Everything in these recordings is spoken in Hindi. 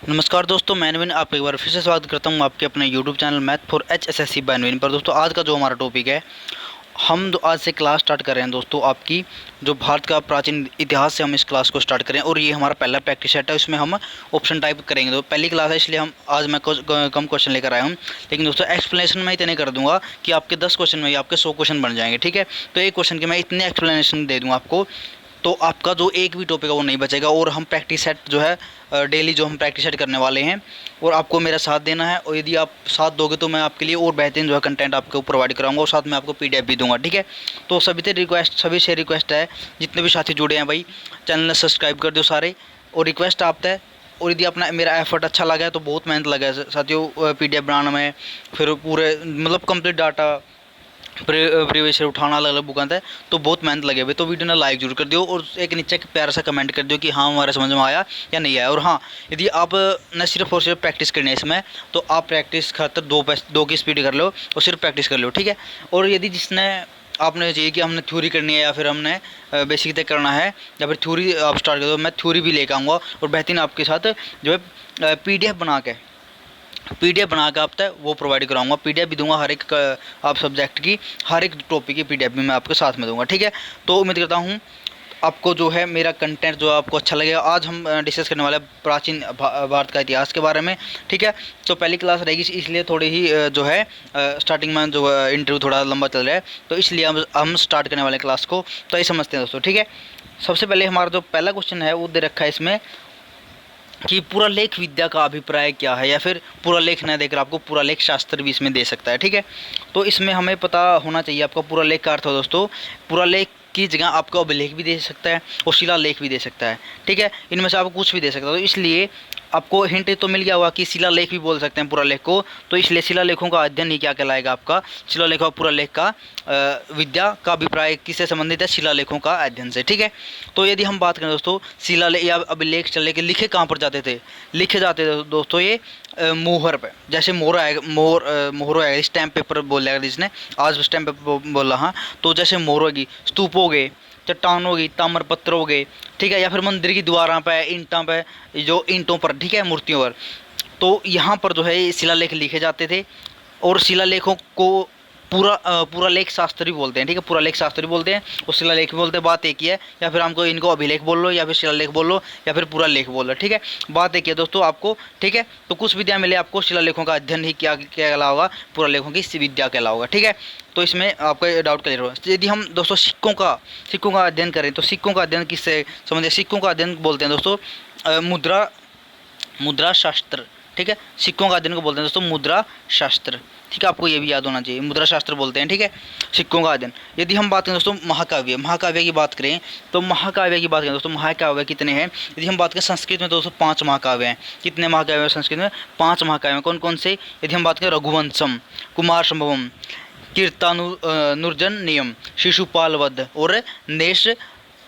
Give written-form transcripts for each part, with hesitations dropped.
नमस्कार दोस्तों, मैं नवीन आपका एक बार फिर से स्वागत करता हूं आपके अपने YouTube channel math for HSSC by Naveen पर। दोस्तों आज का जो हमारा टॉपिक है, आज से क्लास स्टार्ट कर रहे हैं दोस्तों। आपकी जो भारत का प्राचीन इतिहास से हम इस क्लास को स्टार्ट करें और ये हमारा पहला प्रैक्टिस सेट है। इसमें हम ऑप्शन टाइप करेंगे। तो पहली क्लास है इसलिए हम आज मैं कम क्वेश्चन लेकर आया हूँ, लेकिन दोस्तों एक्सप्लेनेशन मैं इतने कर दूंगा कि आपके 10 क्वेश्चन में ही आपके 100 क्वेश्चन बन जाएंगे। ठीक है, तो एक क्वेश्चन के मैं इतने एक्सप्लेनेशन दे दूँगा आपको, तो आपका जो एक भी टॉपिक है वो नहीं बचेगा। और हम प्रैक्टिस सेट जो है डेली जो हम प्रैक्टिस सेट करने वाले हैं, और आपको मेरा साथ देना है। और यदि आप साथ दोगे तो मैं आपके लिए और बेहतरीन जो है कंटेंट आपको प्रोवाइड कराऊंगा, और साथ में आपको PDF भी दूंगा। ठीक है, तो सभी से रिक्वेस्ट है, जितने भी साथी जुड़े हैं भाई, चैनल सब्सक्राइब कर दो सारे। और रिक्वेस्ट आपसे है, और यदि अपना मेरा एफर्ट अच्छा लगा है तो बहुत मेहनत लगा है साथियों PDF बनाने में, फिर पूरे मतलब कंप्लीट डाटा प्रीवियस ईयर उठाना अलग अलग बुक है, तो बहुत मेहनत लगे हुए। तो वीडियो ने लाइक जरूर कर दियो और एक नीचे प्यारा सा कमेंट कर दियो कि हाँ हमारे समझ में आया या नहीं आया। और हाँ, यदि आप न सिर्फ और सिर्फ प्रैक्टिस करनी है इसमें, तो आप प्रैक्टिस खातर दो की स्पीड कर लो और सिर्फ प्रैक्टिस कर लो। ठीक है, और यदि जिसने आपने चाहिए कि हमने थ्योरी करनी है या फिर हमने बेसिक तक करना है या फिर थ्योरी आप स्टार्ट कर दो, मैं थ्योरी भी लेकर आऊँगा और बेहतरीन आपके साथ जो है PDF बना के आप तक वो प्रोवाइड कराऊंगा। PDF भी दूंगा हर एक आप सब्जेक्ट की, हर एक टॉपिक की PDF भी मैं आपके साथ में दूंगा। ठीक है, तो उम्मीद करता हूँ आपको जो है मेरा कंटेंट जो है आपको अच्छा लगेगा। आज हम डिस्कस करने वाले हैं प्राचीन भारत का इतिहास के बारे में। ठीक है, तो पहली क्लास रहेगी इसलिए थोड़ी ही जो है स्टार्टिंग में जो इंटरव्यू थोड़ा लंबा चल रहा है, तो इसलिए हम स्टार्ट करने वाले क्लास को, तो ये समझते हैं दोस्तों। ठीक है, सबसे पहले हमारा जो पहला क्वेश्चन है वो दे रखा है इसमें कि पूरा लेख विद्या का अभिप्राय क्या है, या फिर पूरा लेख न देकर आपको पूरा लेख शास्त्र भी इसमें दे सकता है। ठीक है, तो इसमें हमें पता होना चाहिए आपका पूरा लेख का अर्थ हो दोस्तों। पूरा लेख की जगह आपको अभिलेख भी दे सकता है और शिलालेख भी दे सकता है। ठीक है, इनमें से आपको कुछ भी दे सकता है। तो इसलिए आपको हिंट तो मिल गया होगा कि शिलालेख भी बोल सकते हैं पूरा लेख को, तो इसलिए शिलालेखों का अध्ययन ही क्या कहलाएगा आपका, शिलालेख और पूरा लेख का विद्या का अभिप्राय किससे संबंधित है, शिलालेखों का अध्ययन से। ठीक है, तो यदि हम बात करें दोस्तों शिलालेख या अभिलेख चलने के लिखे कहाँ पर जाते थे, लिखे जाते थे दोस्तों ये मोहर पे। जैसे मोहर आएगा, मोहर आएगा, स्टैम्प पेपर बोल जाएगा जिसने आज स्टैम्प पेपर बोला। हाँ, तो जैसे मोहर होगी, स्तूप हो गए, चट्टान हो गई, ताम्रपत्र हो गए। ठीक है, या फिर मंदिर की दीवारों पे, ईंटों पे, जो ईंटों पर, ठीक है, मूर्तियों पर, तो यहाँ पर जो है शिलालेख लिखे जाते थे। और शिलालेखों को पूरा लेख शास्त्र भी बोलते हैं। ठीक है, पूरा लेख शास्त्र भी बोलते हैं और शिलालेख भी बोलते हैं। बात एक ही है, या फिर हमको इनको अभिलेख बोल लो या फिर शिलालेख बोल लो या फिर पूरा लेख बोल लो। ठीक है, बात एक ही है दोस्तों आपको। ठीक है, तो कुछ विद्या मिले आपको, शिलालेखों का अध्ययन ही क्या क्या कहलाओगा, पूरा लेखों की विद्या कहलाओगा। ठीक है, तो इसमें आपका डाउट क्लियर हो। यदि हम दोस्तों सिक्कों का अध्ययन करें, तो सिक्कों का अध्ययन किससे समझे, सिक्कों का अध्ययन बोलते हैं दोस्तों मुद्रा शास्त्र। ठीक है, सिक्कों का अध्ययन को बोलते हैं दोस्तों मुद्रा शास्त्र। ठीक है, आपको ये भी याद होना चाहिए, मुद्रा शास्त्र बोलते हैं। ठीक है, सिक्कों का अध्ययन। यदि हम बात करें दोस्तों महाकाव्य की बात करें, तो महाकाव्य की बात करें दोस्तों, महाकाव्य कितने हैं। यदि हम बात करें संस्कृत में दोस्तों 5 महाकाव्य हैं। कितने महाकाव्य हैं संस्कृत में, 5 महाकाव्य हैं। कौन कौन से, यदि हम बात करें रघुवंशम, कुमार संभवम, कीर्तानुर्जन नियम, शिशुपाल वध और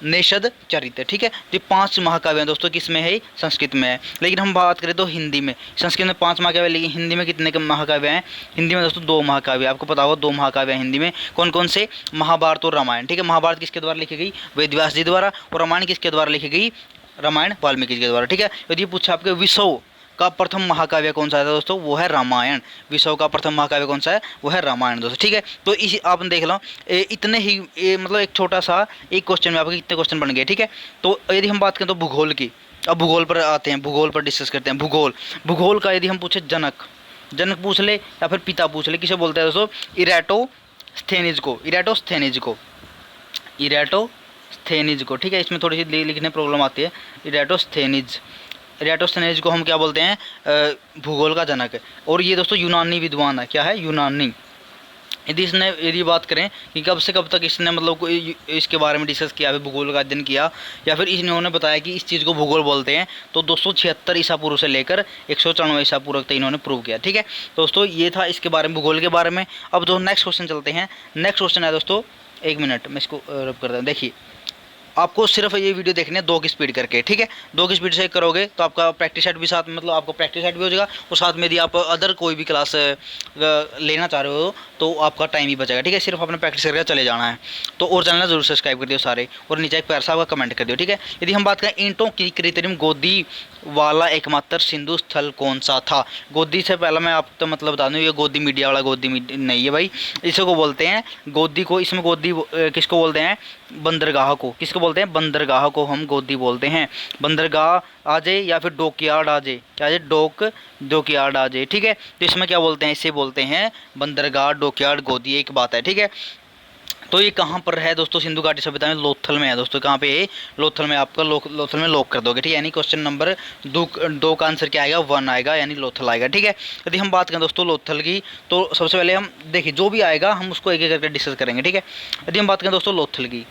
नेषद चरित्र। ठीक है, ये 5 महाकाव्य हैं दोस्तों, किसमें है, संस्कृत में है। लेकिन हम बात करें तो हिंदी में, संस्कृत में 5 महाकाव्य, लेकिन हिंदी में कितने के महाकाव्य हैं, हिंदी में दोस्तों 2 महाकाव्य। आपको पता होगा 2 महाकाव्य हैं हिंदी में। कौन कौन से, महाभारत और रामायण। ठीक है, महाभारत किसके द्वारा लिखी गई, वेद व्यास जी द्वारा, और रामायण किसके द्वारा लिखी गई, रामायण वाल्मीकि जी के द्वारा। ठीक है, यदि पूछा आपके विश्व का प्रथम महाकाव्य कौन सा है दोस्तों, वो है रामायण। विश्व का प्रथम महाकाव्य कौन सा है, वो है रामायण दोस्तों। ठीक है, तो इसी आपने देख लो इतने ही मतलब एक छोटा सा एक क्वेश्चन में आपके कितने क्वेश्चन बन गए। ठीक है, तो यदि हम बात करें तो भूगोल की, अब भूगोल पर आते हैं, भूगोल पर डिस्कस करते हैं। भूगोल का यदि हम पूछे, जनक पूछ ले या फिर पिता पूछ ले, किसे बोलते हैं दोस्तों, इराटोस्थेनिज को। ठीक है, इसमें थोड़ी सी लिखने प्रॉब्लम आती है। इराटोस्थेनिज को हम क्या बोलते हैं, भूगोल का जनक है। और ये दोस्तों यूनानी विद्वान है, क्या है, यूनानी। यदि बात करें कि कब से कब तक इसने मतलब इसके बारे में डिस्कस किया, भूगोल का अध्ययन किया, या फिर इन्होंने बताया कि इस चीज़ को भूगोल बोलते हैं, तो 276 ईसा पूर्व से लेकर 194 ईसा पूर्व तक इन्होंने प्रूव किया। ठीक है, दोस्तों ये था इसके बारे में, भूगोल के बारे में। अब जो नेक्स्ट क्वेश्चन चलते हैं, नेक्स्ट क्वेश्चन है दोस्तों, 1 मिनट मैं इसको रब करता हूँ। देखिए आपको सिर्फ ये वीडियो देखनी है 2 की स्पीड करके, ठीक है। 2 की स्पीड से करोगे तो आपका प्रैक्टिस सेट भी साथ, मतलब आपको प्रैक्टिस सेट भी हो जाएगा, और साथ में यदि आप अदर कोई भी क्लास लेना चाह रहे हो तो आपका टाइम ही बचेगा, ठीक है। सिर्फ अपने प्रैक्टिस करके चले जाना है। तो और चैनल जरूर सब्सक्राइब कर दियो सारे, और नीचे एक प्यार सा आपका कमेंट कर दियो, ठीक है। यदि हम बात करें ईंटों की कृत्रिम गोदी वाला एकमात्र सिंधु स्थल कौन सा था। गोदी से पहले मैं आपको मतलब बता दूँ, ये गोदी मीडिया वाला गोदी नहीं है भाई, इसको बोलते हैं गोदी को, इसमें गोदी किसको बोलते हैं, बंदरगाह को। किसको बोलते हैं, बंदरगाह को हम गोदी बोलते हैं। बंदरगाह आ जाए या फिर डॉकयार्ड आ जाए, क्या है, डॉकयार्ड आ जाए, ठीक है। तो इसमें क्या बोलते हैं, इसे बोलते हैं बंदरगाह, डॉकयार्ड, गोदी, एक बात है, ठीक है। तो ये कहाँ पर है दोस्तों, सिंधु घाटी सभ्यता में लोथल में है दोस्तों। कहाँ पे है, लोथल में। आपका लोथल में लॉक कर दोगे, ठीक है। यानी क्वेश्चन नंबर 2 का आंसर क्या आएगा, 1 आएगा, यानी लोथल आएगा, ठीक है। यदि हम बात करें दोस्तों लोथल की, तो सबसे पहले हम देखिए जो भी आएगा हम उसको एक एक करके डिस्कस करेंगे, ठीक है। यदि हम बात करें दोस्तों लोथल की,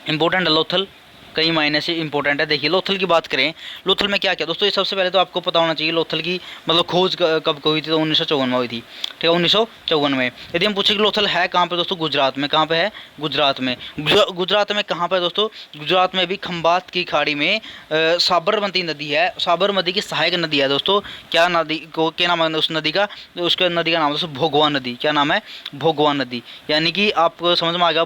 इंपॉर्टेंट है लोथल, कई मायने से इंपॉर्टेंट है। देखिए लोथल की बात करें, लोथल में क्या क्या दोस्तों, ये सबसे पहले तो आपको पता होना चाहिए लोथल की मतलब खोज कब हुई थी, तो 1954 में हुई थी, ठीक है, 1954 में। यदि हम पूछें कि लोथल है कहाँ पे दोस्तों, गुजरात में। कहाँ पे है, गुजरात में। गुजरात में कहाँ पे दोस्तों, गुजरात में भी खंबात की खाड़ी में साबरमती नदी है, साबरमती की सहायक नदी है दोस्तों। क्या नदी को क्या नाम है उस नदी का, उसके नदी का नाम है दोस्तों भोगवा नदी। क्या नाम है, भोगवा नदी। यानी कि आपको समझ में आ गया,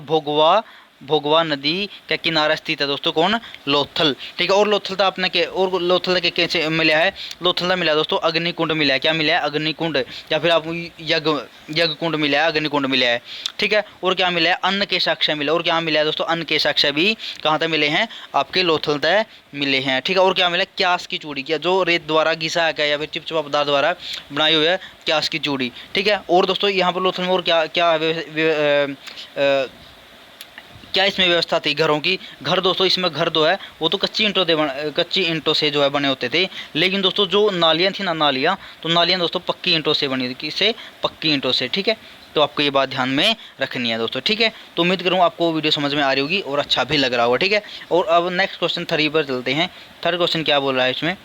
भोगवा नदी का किनारा स्थित है दोस्तों कौन, लोथल, ठीक है। और लोथल था आपने के, और लोथल के कैसे मिला है, लोथल का मिला है दोस्तों अग्निकुंड मिला है। क्या मिला है, अग्निकुंड, या फिर आप यज्ञ कुंड मिला है, अग्निकुंड मिला है, ठीक है। और क्या मिला है, अन्न के साक्ष्य मिला। और क्या मिला है दोस्तों, अन्न के साक्ष्य भी कहाँ तक मिले हैं, आपके लोथल तक मिले हैं, ठीक है। और क्या मिला, क्यास की चूड़ी, क्या जो रेत द्वारा घिसा गया या फिर चिपचिपा पदार्थ द्वारा बनाई हुई है, क्यास की चूड़ी, ठीक है। और दोस्तों यहाँ पर लोथल में और क्या क्या क्या इसमें व्यवस्था थी घरों की। घर दोस्तों इसमें घर जो है वो तो कच्ची ईंटों से जो है बने होते थे, लेकिन दोस्तों जो नालियाँ थी ना, नालियाँ, तो नालियाँ दोस्तों पक्की ईंटों से बनी थी। किससे, पक्की ईंटों से, ठीक है। तो आपको ये बात ध्यान में रखनी है दोस्तों, ठीक है। तो उम्मीद करूँ आपको वीडियो समझ में आ रही होगी और अच्छा भी लग रहा होगा, ठीक है। और अब नेक्स्ट क्वेश्चन 3 पर चलते हैं। थर्ड क्वेश्चन क्या बोल रहा है इसमें,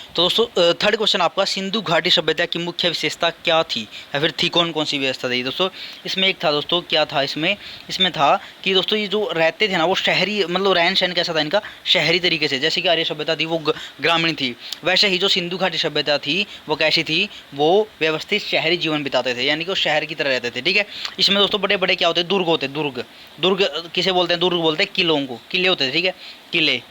तो दोस्तों थर्ड क्वेश्चन आपका, सिंधु घाटी सभ्यता की मुख्य विशेषता क्या थी, या फिर थी कौन कौन सी व्यवस्था थी दोस्तों। इसमें एक था दोस्तों, क्या था इसमें था कि दोस्तों ये जो रहते थे ना वो शहरी, मतलब रहन सहन कैसा था इनका, शहरी तरीके से। जैसे कि आर्य सभ्यता थी वो ग्रामीण थी, वैसे ही जो सिंधु घाटी सभ्यता थी वो कैसी थी, वो व्यवस्थित शहरी जीवन बिताते थे, यानी कि वो शहर की तरह रहते थे, ठीक है। इसमें दोस्तों बड़े बड़े क्या होते हैं, दुर्ग होते हैं। दुर्ग किसे बोलते हैं, दुर्ग बोलते हैं किलों को, किले होते थे, ठीक है, किले।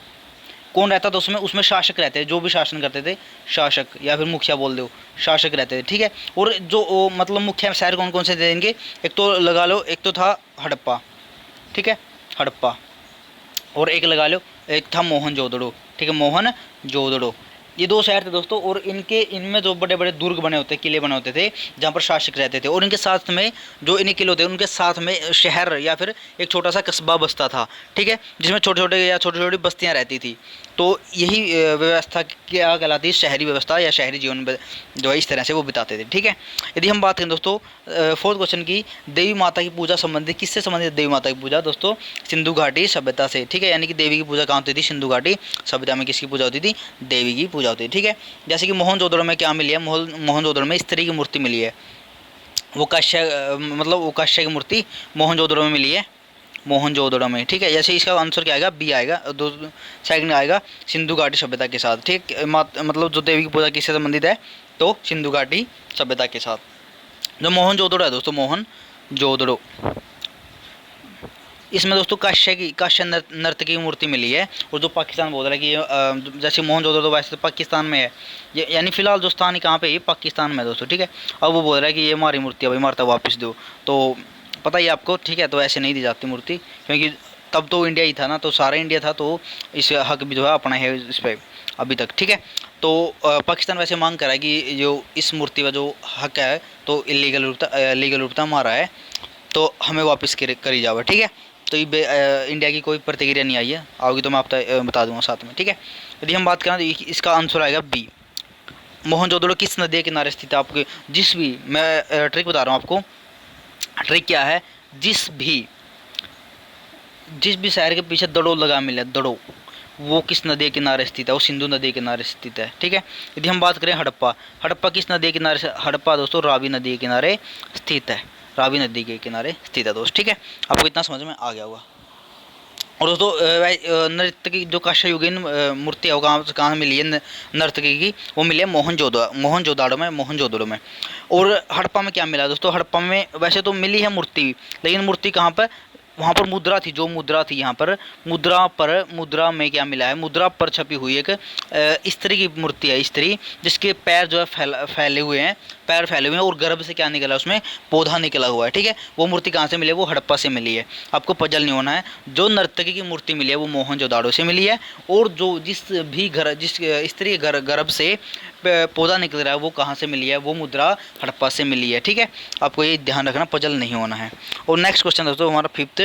कौन रहता था उसमें, उसमें शासक रहते थे, जो भी शासन करते थे, शासक या फिर मुखिया बोल दो, शासक रहते थे, ठीक है। और जो मतलब मुख्य शहर कौन कौन से थे इनके, एक तो लगा लो, एक तो था हड़प्पा, ठीक है, हड़प्पा। और एक लगा लो, एक था मोहनजोदड़ो, ठीक है, मोहनजोदड़ो। ये 2 शहर थे दोस्तों, और इनमें जो बड़े बड़े दुर्ग बने होते, किले बने होते थे, जहाँ पर शासक रहते थे। और इनके साथ में जो इन किले होते हैं उनके साथ में शहर या फिर एक छोटा सा कस्बा बसता था, ठीक है, जिसमें छोटे छोटी बस्तियाँ रहती थी। तो यही व्यवस्था क्या कहलाती है, शहरी व्यवस्था या शहरी जीवन जो है इस तरह से वो बिताते थे, ठीक है। यदि हम बात करें दोस्तों 4th क्वेश्चन की, देवी माता की पूजा संबंधित, किससे संबंधित देवी माता की पूजा दोस्तों, सिंधु घाटी सभ्यता से, ठीक है। यानी कि देवी की पूजा कहाँ होती थी, सिंधु घाटी सभ्यता में किसकी पूजा होती थी, देवी की पूजा होती थी, ठीक है। जैसे कि मोहनजोदड़ो में क्या मिली है, मोहनजोदड़ो में स्त्री की मूर्ति मिली है, वो काश्य की मूर्ति मोहनजोदड़ो में मिली है, मोहनजोदड़ो में, ठीक है। जैसे इसका आंसर क्या आएगा, बी आएगा, सेकंड आएगा सिंधु घाटी सभ्यता के साथ, ठीक। मतलब जो देवी की पूजा किससे संबंधित है, तो सिंधु घाटी सभ्यता के साथ। जो मोहनजोदड़ो है दोस्तों, मोहनजोदड़ो, इसमें दोस्तों काश्य नर्तकी की मूर्ति मिली है। और जो पाकिस्तान बोल रहा है कि जैसे मोहनजोदड़ो तो वैसे तो पाकिस्तान में है, यानी फिलहाल जो स्थान कहाँ पे है, पाकिस्तान में है दोस्तों, ठीक है। अब वो बोल रहा है कि ये हमारी मूर्ति है भाई, मारता वापस दो, तो पता ही आपको, ठीक है। तो ऐसे नहीं दी जाती मूर्ति, क्योंकि तब तो इंडिया ही था ना, तो सारा इंडिया था, तो इस हक भी जो है अपना है इस पर अभी तक, ठीक है। तो पाकिस्तान वैसे मांग कर रहा है कि जो इस मूर्ति का जो हक है तो लीगल रूप हमारा है, तो हमें वापस करी जाओ, ठीक है। तो ये इंडिया की कोई प्रतिक्रिया नहीं आई है, आओगी तो मैं आपको बता दूंगा साथ में, ठीक है। यदि हम बात करें तो इसका आंसर आएगा बी, मोहनजोदड़ो किस नदी के किनारे स्थित है। आपके जिस भी, मैं ट्रिक बता रहा हूँ आपको, ट्रिक क्या है, जिस भी शहर के पीछे दड़ो लगा मिले, दड़ो, वो किस नदी के किनारे स्थित है, वो सिंधु नदी के किनारे स्थित है, ठीक है। यदि हम बात करें हड़प्पा किस नदी के किनारे, हड़प्पा दोस्तों रावी नदी के किनारे स्थित है, रावी नदी के किनारे स्थित है दोस्त, ठीक है। आपको इतना समझ में आ गया होगा। और दोस्तों नृत्य की जो कांस्ययुगीन मूर्ति है वो कहाँ से मिली है नर्तकी की, वो मिली है मोहनजोदाड़ो में। और हड़प्पा में क्या मिला दोस्तों, हड़प्पा में वैसे तो मिली है मूर्ति, लेकिन मूर्ति कहाँ पर, वहाँ पर मुद्रा थी, जो मुद्रा थी यहाँ पर मुद्रा में क्या मिला है, मुद्रा पर छपी हुई एक स्त्री की मूर्ति है, स्त्री जिसके पैर जो है फैले हुए हैं, पैर फैले हुए हैं, और गर्भ से क्या निकला, उसमें पौधा निकला हुआ है। ठीक है, वो मूर्ति कहाँ से मिली है, वो हड़प्पा से मिली है। आपको पजल नहीं होना है, जो नर्तकी की मूर्ति मिली है वो मोहनजोदाड़ो से मिली है, और जो जिस स्त्री के गर्भ से पौधा निकल रहा है वो कहाँ से मिली है, वो मुद्रा हड़प्पा से मिली है। ठीक है, आपको ये ध्यान रखना, पजल नहीं होना है। और नेक्स्ट क्वेश्चन दोस्तों हमारा फिफ्थ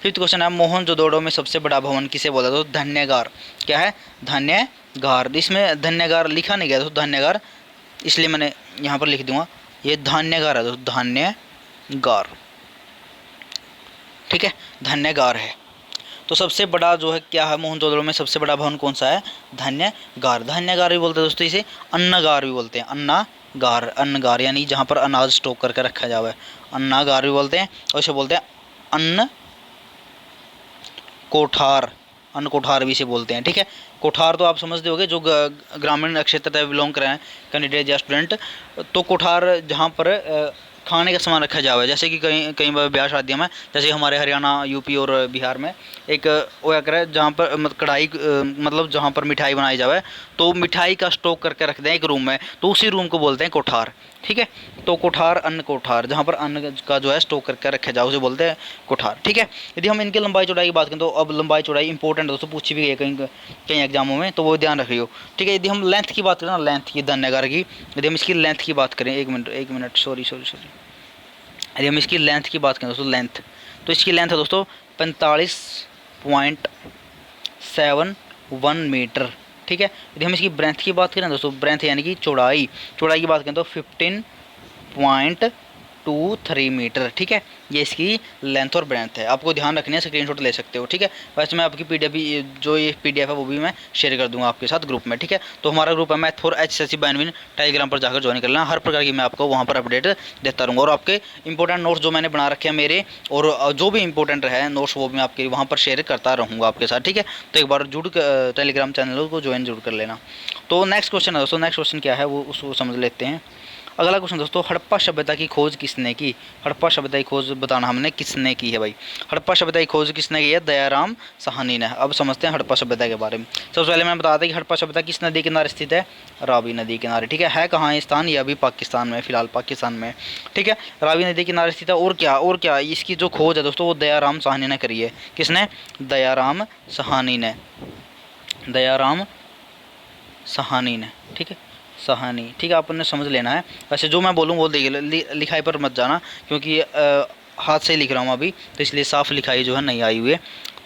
क्वेश्चन है, मोहनजोदड़ो में सबसे बड़ा भवन किसे बोला, तो धान्यागार। क्या है, धान्यागार। इसमें धान्यागार लिखा नहीं गया दोस्तों, धान्यागार इसलिए मैंने यहाँ पर लिख दूंगा, ये धान्यागार है दोस्तों, धान्यागार। ठीक है, धान्यागार है। तो सबसे बड़ा जो है क्या है, मोहनजोदड़ो में सबसे बड़ा भवन कौन सा है, धान्यागार। धान्यागार भी बोलते हैं दोस्तों, इसे अन्नागार भी बोलते हैं, अन्नगार यानी जहाँ पर अनाज स्टोक करके रखा जाए, अन्नागार भी बोलते हैं। और इसे बोलते हैं अन्न कोठार भी इसे बोलते हैं। ठीक है, कोठार तो आप समझते होंगे, जो ग्रामीण क्षेत्र तक बिलोंग कर रहे हैं कैंडिडेट या स्टूडेंट, तो कोठार जहाँ पर खाने का सामान रखा जाए, जैसे कि कई बार ब्याह शादियों में, जैसे हमारे हरियाणा, यूपी और बिहार में एक वो क्या करे, जहाँ पर कढ़ाई मतलब जहाँ पर मिठाई बनाई जाए, तो मिठाई का स्टॉक करके रखते हैं एक रूम में, तो उसी रूम को बोलते हैं कोठार। ठीक है, तो कोठार, अन्न कोठार, जहाँ पर अन्न का जो है स्टॉक करके रखे जाए उसे बोलते हैं कोठार। ठीक है, यदि हम इनके लंबाई चौड़ाई की बात करें, तो अब लंबाई चौड़ाई इंपॉर्टेंट दोस्तों, पूछी भी गई है कई एग्जामों में, तो वो ध्यान रखियो। ठीक है, यदि हम लेंथ की बात करें ना, लेंथ की धान्यागार की, यदि हम इसकी लेंथ की बात करें, एक मिनट सॉरी, यदि हम इसकी लेंथ की बात करें दोस्तों, लेंथ, तो इसकी लेंथ है दोस्तों 45.71 मीटर। ठीक है, यदि हम इसकी ब्रेंथ की बात करें दोस्तों, ब्रेंथ यानी कि चौड़ाई की बात करें तो 15.23 मीटर। ठीक है, ये इसकी लेंथ और ब्रेंथ है, आपको ध्यान रखनी है, स्क्रीनशॉट ले सकते हो। ठीक है, वैसे मैं आपकी पीडीएफ जो ये पीडीएफ है वो भी मैं शेयर कर दूंगा आपके साथ ग्रुप में। ठीक है, तो हमारा ग्रुप है मैथ फॉर HSC बेनविन, टेलीग्राम पर जाकर ज्वाइन कर लेना, हर प्रकार की मैं आपको वहाँ पर अपडेट देता रहूँगा। और आपके इंपॉर्टेंट नोट्स जो मैंने बना रखे हैं मेरे, और जो भी इंपॉर्टेंट है नोट्स, वो मैं आपके वहाँ पर शेयर करता रहूँगा आपके साथ। ठीक है, तो एक बार टेलीग्राम चैनल को ज्वाइन जरूर कर लेना। तो नेक्स्ट क्वेश्चन है दोस्तों, नेक्स्ट क्वेश्चन क्या है वो उसको समझ लेते हैं। अगला क्वेश्चन दोस्तों, हड़प्पा सभ्यता की खोज किसने की, हड़प्पा सभ्यता की खोज बताना हमने किसने की है भाई, हड़प्पा सभ्यता की खोज किसने की है, दयाराम साहनी ने। अब समझते हैं हड़प्पा सभ्यता के बारे में। सबसे पहले मैं बता दें कि हड़प्पा सभ्यता किस नदी किनारे स्थित है, रावी नदी किनारे। ठीक है कहाँ है स्थान, ये अभी पाकिस्तान में, फिलहाल पाकिस्तान में। ठीक है, रावी नदी किनारे स्थित है। और क्या इसकी जो खोज है दोस्तों, वो दयाराम साहनी ने करी है। किसने, दयाराम साहनी ने, दयाराम साहनी ने। ठीक है, साहनी। ठीक है, आपने समझ लेना है। वैसे जो मैं बोलूँ वो लिखाई पर मत जाना, क्योंकि हाथ से लिख रहा हूँ अभी, तो इसलिए साफ लिखाई जो है नहीं आई हुई है।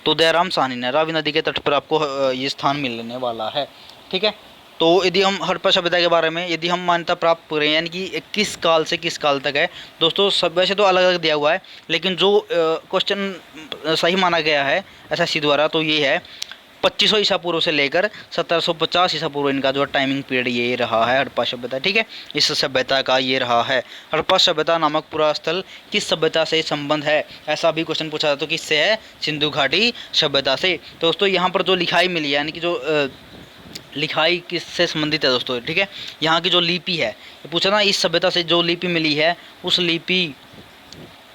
तो दयाराम साहनी ने, रावी नदी के तट पर आपको ये स्थान मिलने वाला है। ठीक है, तो यदि हम हड़प्पा सभ्यता के बारे में यदि हम मान्यता प्राप्त करें, यानी कि किस काल से किस काल तक है दोस्तों, सब वैसे तो अलग अलग दिया हुआ है, लेकिन जो क्वेश्चन सही माना गया है SSC द्वारा, तो ये है 2500 ईसा पूर्व से लेकर 1750 ईसा पूर्व, इनका जो टाइमिंग पीरियड ये रहा है हड़प्पा सभ्यता। ठीक है, इस सभ्यता का ये रहा है। हड़प्पा सभ्यता नामक पूरा स्थल किस सभ्यता से संबंध है, ऐसा भी क्वेश्चन पूछा था, तो किससे है, सिंधु घाटी सभ्यता से। तो दोस्तों यहाँ पर जो लिखाई मिली है, यानी कि जो लिखाई किससे संबंधित है दोस्तों, ठीक है, यहाँ की जो लिपि है, पूछा ना, इस सभ्यता से जो लिपि मिली है, उस लिपि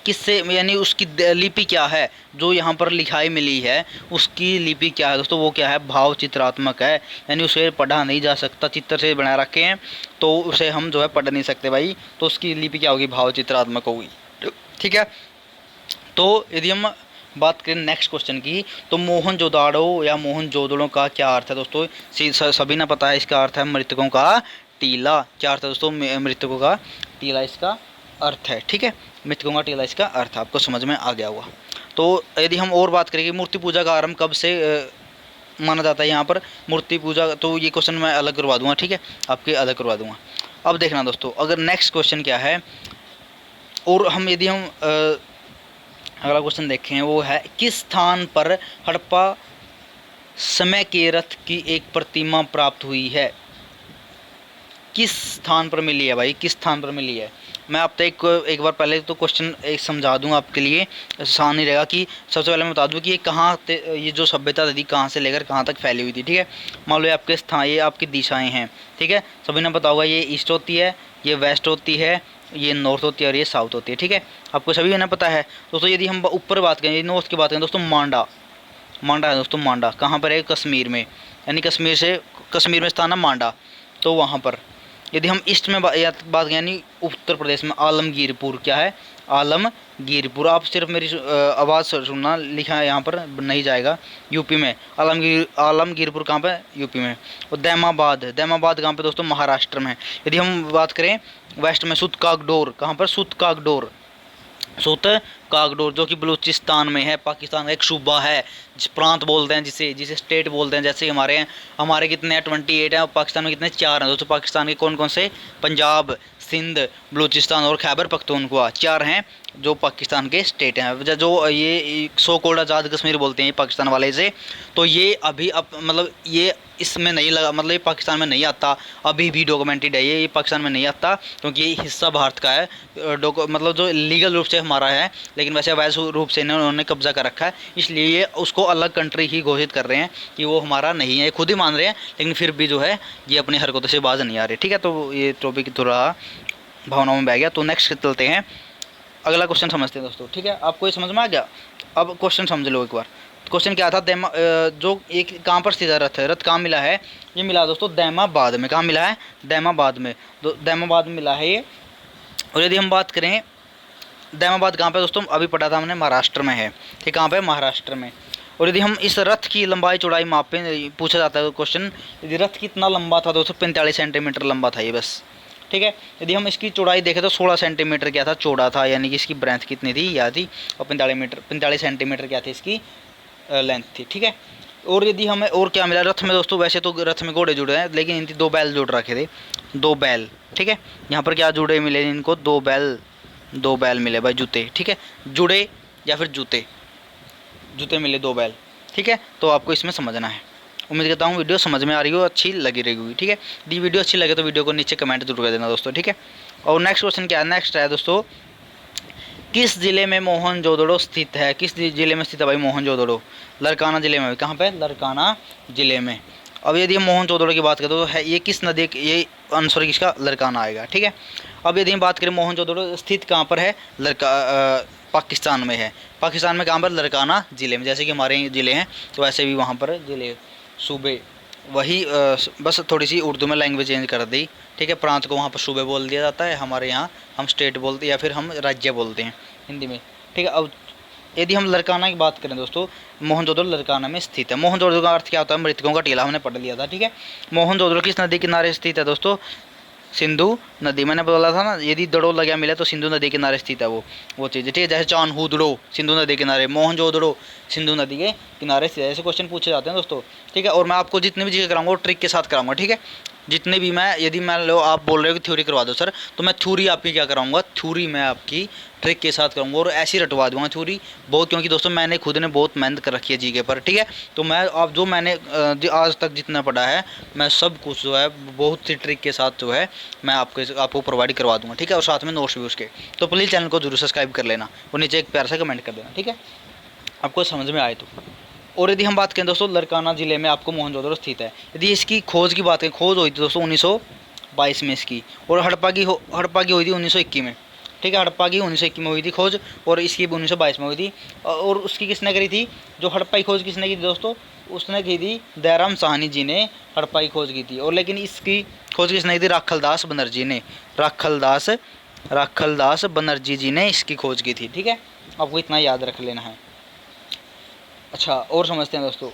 किससे, यानी उसकी लिपि क्या है, जो यहाँ पर लिखाई मिली है उसकी लिपि क्या है दोस्तों, वो क्या है, भाव चित्रात्मक है, यानी उसे पढ़ा नहीं जा सकता, चित्र से बना रखे हैं तो उसे हम जो है पढ़ नहीं सकते भाई, तो उसकी लिपि क्या होगी, भाव चित्रात्मक होगी। ठीक है, तो यदि हम बात करें नेक्स्ट क्वेश्चन की, तो मोहनजोदाड़ो या मोहनजोदड़ो का क्या अर्थ है दोस्तों, सभी ने पता है, इसका अर्थ है मृतकों का टीला। क्या अर्थ है दोस्तों, मृतकों का टीला इसका अर्थ है। ठीक है, मृतकों का टीला इसका अर्थ आपको समझ में आ गया होगा। तो यदि हम और बात करें कि मूर्ति पूजा का आरंभ कब से माना जाता है यहाँ पर मूर्ति पूजा, तो ये क्वेश्चन मैं अलग करवा दूंगा। ठीक है, आपके अलग करवा दूंगा। अब देखना दोस्तों, अगर नेक्स्ट क्वेश्चन क्या है, और हम यदि हम अगला क्वेश्चन देखें, वो है किस स्थान पर हड़प्पा समय के रथ की एक प्रतिमा प्राप्त हुई है, किस स्थान पर मिली है भाई, किस स्थान पर मिली है। मैं आप तक एक बार पहले तो क्वेश्चन एक समझा दूँ आपके लिए, आसान नहीं रहेगा कि सबसे पहले मैं बता दूँ कि ये कहाँ ये जो सभ्यता थी कहाँ से लेकर कहाँ तक फैली हुई थी, ठीक है। मान लो ये आपके स्थान, ये आपकी दिशाएं हैं, ठीक है। सभी ने पता होगा ये ईस्ट होती है, ये वेस्ट होती है, ये नॉर्थ होती है और ये साउथ होती है, ठीक है। आपको सभी ने पता है दोस्तों। यदि हम ऊपर बात करें, नॉर्थ की बात करें दोस्तों, मांडा, मांडा है दोस्तों, मांडा कहाँ पर है, कश्मीर में, यानी कश्मीर में स्थान है मांडा, तो वहाँ पर। यदि हम ईस्ट में बात करें यानी उत्तर प्रदेश में, आलमगीरपुर, क्या है, आलमगीरपुर। आप सिर्फ मेरी आवाज़ सुनना, लिखा है यहाँ पर नहीं जाएगा, यूपी में आलमगीरपुर कहाँ पे, यूपी में। और दैमाबाद कहाँ पे दोस्तों, महाराष्ट्र में। यदि हम बात करें वेस्ट में, सुतकागडोर, कहाँ पर, सुतकागडोर जो कि बलूचिस्तान में है, पाकिस्तान का एक सूबा है, जिस प्रांत बोलते हैं, जिसे स्टेट बोलते हैं। जैसे हमारे कितने हैं, 28 हैं, और पाकिस्तान में कितने, 4 हैं दोस्तों। पाकिस्तान के कौन कौन से, पंजाब, सिंध, बलूचिस्तान और खैबर पख्तूनख्वा, 4 हैं जो पाकिस्तान के स्टेट हैं। जो ये सो कॉल्ड आज़ाद कश्मीर बोलते हैं पाकिस्तान वाले इसे, तो ये अभी मतलब ये इसमें नहीं लगा, मतलब ये पाकिस्तान में नहीं आता, अभी भी डॉक्यूमेंटेड है ये पाकिस्तान में नहीं आता, क्योंकि ये हिस्सा भारत का है, मतलब जो लीगल रूप से हमारा है, लेकिन वैसे अवैध रूप से उन्होंने कब्जा कर रखा है, इसलिए ये उसको अलग कंट्री ही घोषित कर रहे हैं कि वो हमारा नहीं है, खुद ही मान रहे हैं, लेकिन फिर भी जो है ये अपनी हरकतों से बाज नहीं आ रहे, ठीक है। तो ये टॉपिक थोड़ा भावनाओं में बह गया, तो नेक्स्ट चलते हैं, अगला क्वेश्चन समझते हैं दोस्तों, ठीक है। आपको ये समझ में आ गया, अब क्वेश्चन समझ लो एक बार। क्वेश्चन क्या था, जो एक कहाँ पर स्थित है रथ कहाँ मिला है, ये मिला दोस्तों दैमाबाद में। कहाँ मिला है, दैमाबाद में, दैमाबाद में मिला है ये। और यदि हम बात करें दैमाबाद कहाँ पे दोस्तों, अभी पढ़ा था हमने, महाराष्ट्र में है, ठीक, कहाँ पे, महाराष्ट्र में। और यदि हम इस रथ की लंबाई चौड़ाई मापें, पूछा जाता है क्वेश्चन, यदि रथ कितना लंबा था दोस्तों, 45 सेंटीमीटर लंबा था ये बस, ठीक है। यदि हम इसकी चौड़ाई देखें तो 16 सेंटीमीटर क्या था, चौड़ा था, यानी कि इसकी ब्रेंथ कितनी थी, या थी, और 45 सेंटीमीटर क्या थी इसकी लेंथ थी, ठीक है। और यदि हमें और क्या मिला रथ में दोस्तों, वैसे तो रथ में घोड़े जुड़े हैं, लेकिन इनकी 2 बैल जोड़ रखे थे, 2 बैल, ठीक है। यहाँ पर क्या जुड़े मिले इनको, 2 बैल मिले भाई, जूते, ठीक है, जुड़े या फिर जूते मिले, 2 बैल, ठीक है। तो आपको इसमें समझना है। उम्मीद करता हूँ वीडियो समझ में आ रही हो, अच्छी लगी रहेगी, ठीक है। यदि वीडियो अच्छी लगे तो वीडियो को नीचे कमेंट जरूर कर देना दोस्तों, ठीक है। और नेक्स्ट क्वेश्चन क्या है, नेक्स्ट है दोस्तों, किस जिले में मोहनजोदड़ो स्थित है, किस जिले में स्थित है भाई मोहनजोदड़ो, लरकाना जिले में, कहाँ पे, लरकाना जिले में। अब यदि हम मोहनजोदड़ो की बात करें तो है ये किस नदी, ये आंसर किसका, लरकाना आएगा, ठीक है। अब यदि हम बात करें मोहनजोदड़ो स्थित कहाँ पर है, पाकिस्तान में है, पाकिस्तान में कहाँ पर, लरकाना जिले में। जैसे कि हमारे ज़िले हैं तो वैसे भी वहाँ पर ज़िले, सूबे, वही बस थोड़ी सी उर्दू में लैंग्वेज चेंज कर दी, ठीक है। प्रांत को वहाँ पर सूबे बोल दिया जाता है, हमारे यहाँ हम स्टेट बोलते हैं या फिर हम राज्य बोलते हैं हिंदी में, ठीक है। अब यदि हम लरकाना की बात करें दोस्तों, मोहनजोदड़ो लरकाना में स्थित है। मोहनजोदड़ो का अर्थ क्या होता है, मृतकों का टीला, हमने पढ़ लिया था, ठीक है। मोहनजोदड़ो किस नदी किनारे स्थित है दोस्तों, सिंधु नदी, मैंने बोला था ना, यदि दड़ो लगा मिले तो सिंधु नदी किनारे स्थित है वो चीज़, ठीक है। जैसे चान्हू सिंधु नदी किनारे, मोहनजोदड़ो सिंधु नदी के किनारे स्थित है, ऐसे क्वेश्चन पूछे जाते हैं दोस्तों, ठीक है। और मैं आपको जितने भी चीज़ें कराऊंगा वो ट्रिक के साथ कराऊंगा, ठीक है। जितने भी मैं, यदि मान लो आप बोल रहे हो कि थ्योरी करवा दो सर, तो मैं थ्योरी आपकी क्या कराऊंगा, थ्योरी मैं आपकी ट्रिक के साथ कराऊंगा, और ऐसी रटवा दूंगा थ्योरी बहुत, क्योंकि दोस्तों मैंने खुद ने बहुत मेहनत कर रखी है जीके पर, ठीक है। तो मैं आप जो मैंने आज तक जितना पढ़ा है, मैं सब कुछ जो है बहुत सी ट्रिक के साथ जो है मैं आपको प्रोवाइड करवा दूंगा, ठीक है। और साथ में नोट्स भी उसके, तो प्लीज़ चैनल को जरूर सब्सक्राइब कर लेना और नीचे एक प्यार से कमेंट कर देना, ठीक है, आपको समझ में आए तो। और यदि हम बात करें दोस्तों, लरकाना ज़िले में आपको मोहनजोदड़ो स्थित है। यदि इसकी खोज की बात करें, खोज हुई थी दोस्तों 1922 में इसकी, और हड़प्पा की हुई थी 1921 में, ठीक है। हड़प्पा की 1921 में हुई थी खोज, और इसकी 1922 में हुई थी। और उसकी किसने करी थी, जो हड़प्पा की खोज किसने की थी दोस्तों, उसने की थी दयाराम साहनी जी ने हड़प्पा की खोज की थी। और लेकिन इसकी खोज किसने की थी, राखलदास बनर्जी ने, राखलदास बनर्जी जी ने इसकी खोज की थी, ठीक है। आपको इतना याद रख लेना है। अच्छा, और समझते हैं दोस्तों,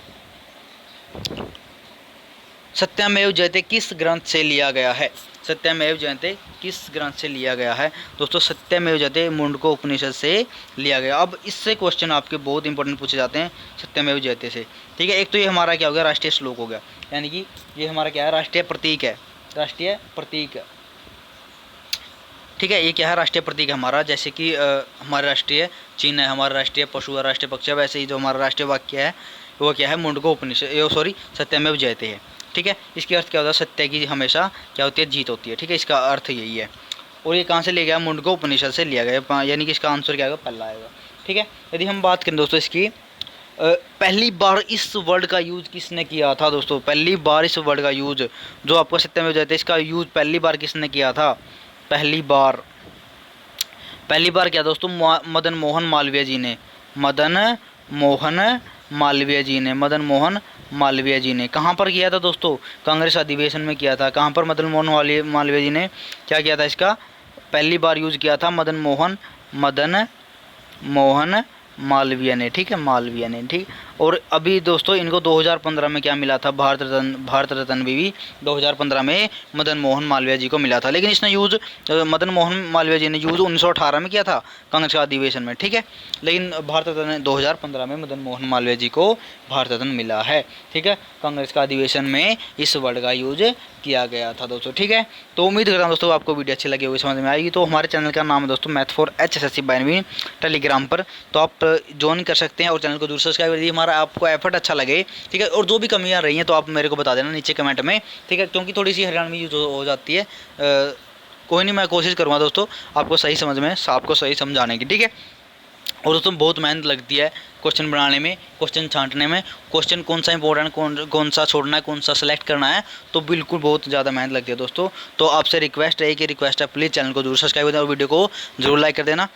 सत्यमेव जयते किस ग्रंथ से लिया गया है, सत्यमेव जयते किस ग्रंथ से लिया गया है दोस्तों, सत्यमेव जयते मुंडको उपनिषद से लिया गया। अब इससे क्वेश्चन आपके बहुत इंपॉर्टेंट पूछे जाते हैं सत्यमेव जयते से, ठीक है। एक तो ये हमारा क्या हो गया, राष्ट्रीय श्लोक हो गया, यानी कि ये हमारा क्या है, राष्ट्रीय प्रतीक है, राष्ट्रीय प्रतीक, ठीक है। ये क्या है, राष्ट्रीय प्रतीक है हमारा, जैसे कि हमारा राष्ट्रीय चिन्ह है, हमारा राष्ट्रीय पशु है, राष्ट्रीय पक्षी है, वैसे ही जो हमारा राष्ट्रीय वाक्य है वो क्या है, मुंडको उपनिषद, सत्यमेव जयते है, ठीक है। इसकी अर्थ क्या होता है, सत्य की हमेशा क्या होती है, जीत होती है, ठीक है, इसका अर्थ यही है। और ये कहाँ से लिया गया, मुंडको उपनिषद से लिया गया, यानी कि इसका आंसर क्या आएगा, पहला आएगा, ठीक है। यदि हम बात करें दोस्तों इसकी पहली बार इस वर्ड का यूज़ किसने किया था दोस्तों, पहली बार इस वर्ड का यूज़ जो आपको सत्यमेव जयते इसका यूज़ पहली बार किसने किया था, पहली बार क्या दोस्तों, मदन मोहन मालवीय जी ने, मदन मोहन मालवीय जी ने कहाँ पर किया था दोस्तों, कांग्रेस अधिवेशन में किया था। कहाँ पर मदन मोहन मालवीय जी ने क्या किया था, इसका पहली बार यूज़ किया था मदन मोहन मालवीय ने, ठीक है, मालवीय ने, ठीक। और अभी दोस्तों इनको 2015 में क्या मिला था, भारत रत्न भी 2015 में मदन मोहन मालवीय जी को मिला था। लेकिन इसने यूज़ मदन मोहन मालवीय जी ने यूज़ 1918 में किया था कांग्रेस का अधिवेशन में, ठीक है। लेकिन भारत रत्न 2015 में मदन मोहन मालवीय जी को भारत रत्न मिला है, ठीक है। कांग्रेस का अधिवेशन में इस वर्ड का यूज किया गया था दोस्तों, ठीक है। तो उम्मीद करता हूँ दोस्तों आपको वीडियो अच्छी लगी होगी, समझ में आएगी। तो हमारे चैनल का नाम है दोस्तों math for HSSC binary Telegram पर, तो आप ज्वाइन कर सकते हैं और चैनल को जरूर सब्सक्राइब कर दीजिए। हमारा आपको एफर्ट अच्छा लगे, ठीक है। और जो भी कमियां रही हैं तो आप मेरे को बता देना नीचे कमेंट में, ठीक है, क्योंकि थोड़ी सी हरियाणवी यूज हो जाती है। कोई नहीं, मैं कोशिश करूँगा दोस्तों आपको सही समझ में, आपको सही समझाने की, ठीक है। और दोस्तों बहुत मेहनत लगती है क्वेश्चन बनाने में, क्वेश्चन छांटने में, क्वेश्चन कौन सा इंपॉर्टेंट कौन सा छोड़ना है, कौन सा सेलेक्ट करना है, तो बिल्कुल बहुत ज़्यादा मेहनत लगती है दोस्तों। तो आपसे रिक्वेस्ट है कि प्लीज़ चैनल को जरूर सब्सक्राइब कर देना और वीडियो को जरूर लाइक कर देना।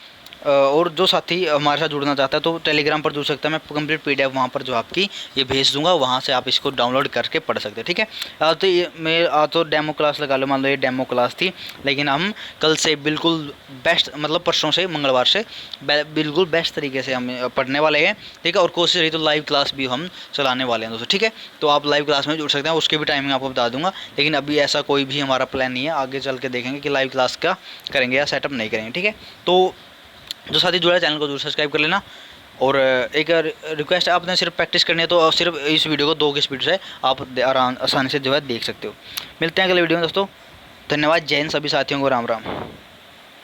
और जो साथी हमारे साथ जुड़ना चाहता है तो टेलीग्राम पर जुड़ सकता है, मैं कंप्लीट PDF वहाँ पर जो आपकी ये भेज दूंगा, वहाँ से आप इसको डाउनलोड करके पढ़ सकते हैं, ठीक है। तो ये मैं तो डेमो क्लास लगा लो, मान लो ये डेमो क्लास थी, लेकिन हम कल से बिल्कुल बेस्ट, मतलब परसों से मंगलवार से बिल्कुल बेस्ट तरीके से हम पढ़ने वाले हैं, ठीक है। और कोशिश रही तो लाइव क्लास भी हम चलाने वाले हैं दोस्तों, ठीक है। तो आप लाइव क्लास में जुड़ सकते हैं, उसकी भी टाइमिंग आपको बता दूंगा। लेकिन अभी ऐसा कोई भी हमारा प्लान नहीं है, आगे चल के देखेंगे कि लाइव क्लास का करेंगे या सेटअप नहीं करेंगे, ठीक है। तो जो साथी जुड़ा है चैनल को जरूर सब्सक्राइब कर लेना। और एक रिक्वेस्ट है, आपने सिर्फ प्रैक्टिस करनी है तो सिर्फ इस वीडियो को 2 की स्पीड से आप आसानी से जो है देख सकते हो। मिलते हैं अगले वीडियो में दोस्तों, धन्यवाद, जय हिंद सभी साथियों को, राम राम।